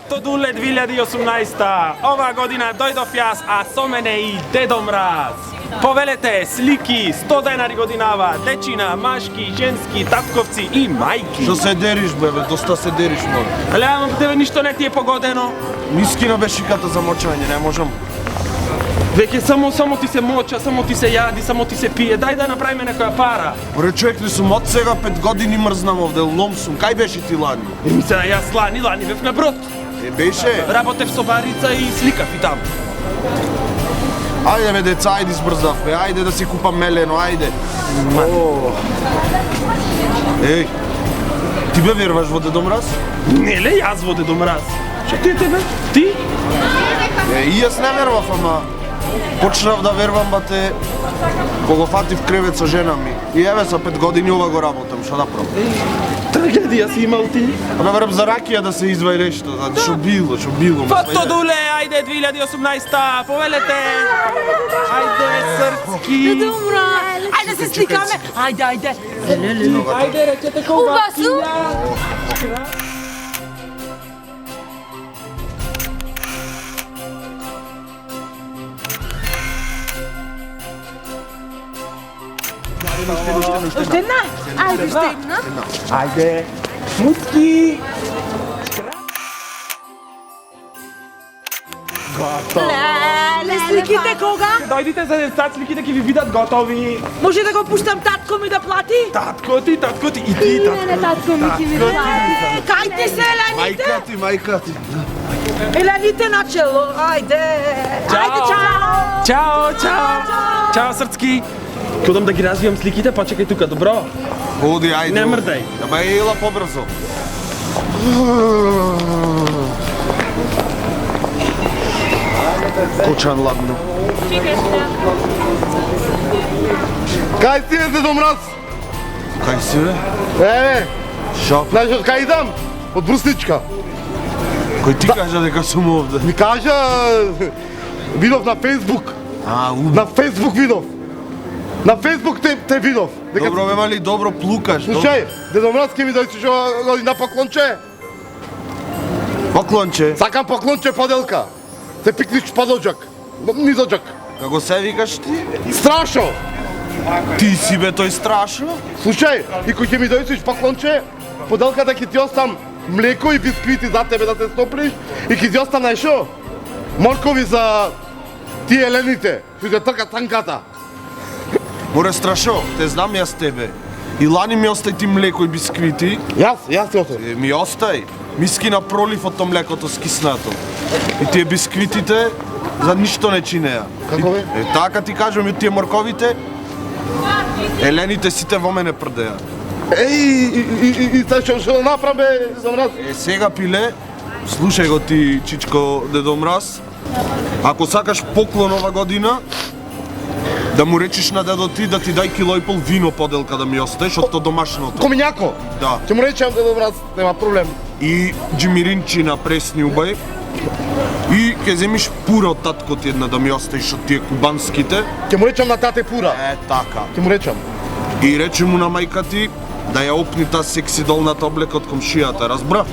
Fatto Dule 2018. Ova godina dojdov jaz, a so mene i Dedo Mraz. Povelete, sliki, 100 denari godinava, dečina, maški, ženski, tatkovci i majki. Što se deriš, bebe, dosta se deriš, molim. Ale ама тебе ништо не ти е погодено. Мискина бе шиката за мочање, не можам. Веќе само ти се моча, само ти се јади, само ти се пие. Дај да направиме некоја пара. Оре човек ли сум од сега 5 години мрзнам овде, лом сум. Кај беше ти лани? Ми се јас лани бев на брод. Беше? Работев со барица и сликав и таму. Ајде бе деца, ајде избрзав бе, ајде да си купам мелено, ајде. Еј, ти бе веруваш во Дедо Мраз? Не ле, јас во Дедо Мраз. Што ти е тебе? Ти? И јас не верував, ама почнав да верувам, бате, кога фатив кревет со жена ми. И еве за 5 години ова го работам, што да правам? Трагедија си имал ти? Ама верам за ракија да се изваи нешто, што било. Фото Дуле, ајде 2018, повелете! Ајде, срцки! Дедо Мраз, ајде се сликаме! Ајде! Ајде, речете кога Убасу? Уште една? Ајде, уште една. Ајде, муцки! Леле, сликите кога? Дојдите за деца, сликите ќе ви бидат готови. Може да го пуштам татко ми да плати? Татко ти и ти, татко. Татко ми ќе ми да плати. Кајте се, Елените? Мајка ти. Елените на чело, ајде! Ајде, чао! Чао, срцки! Кодам да ги развијам сликите, па чекај тука, добро? Оди, ајде. Не мрдај. Ама ела побрзо. Кочан ладно. Кај си е, Дедо Мраз? Кај си бе? Шо? Знаеш од кај идам? Од Брусничка. Кој ти кажа дека сум овде? Ми кажа, видов на Фейсбук. На Фейсбук видов. На Фейсбук те видов. Добро бе, мали, добро плукаш. Слушај, Дедо Мраз ке ми дојдеш ова година поклонче. Поклонче. Сакам поклонче поделка. Се пикнич пододжак. Низоджак. Како се викаш ти? Страшо! Ти си бе тој страшно? Слушај, и кој ќе ми дојдеш поклонче, поделката ќе ти остам млеко и бисквити за тебе да се стоплиш и ќе ти остам најшо? Моркови за тие елените, кои ќе тркат танката. Море страшо, те знам јас тебе. И лани ми остај ти млеко и бисквити. Јас ти остам. Ми остај. Миски на пролив од тоа млекото скиснато. И тие бисквитите за ништо не чинеа. Како бе? Така ти кажам, и тие морковите, елените сите во мене прдеа. И што да направам бе, Дедо Мраз? Сега пиле, слушај го ти, чичко Дедо Мраз. Ако сакаш поклон ова година, да му речиш на дедо ти да ти дај кило и пол вино поделка да ми остаеш од тоа домашното. Комињако? Да. Ќе му речам, Дедо Мраз, нема проблем. И джимиринчи на пресни убај. И ќе земиш пура од татко ти една да ми оставиш од тие кубанските. Ќе му речам на тате пура. Така. Ќе му речам. И рече му на мајка ти да ја опни таа секси долната облека од комшијата, разбра?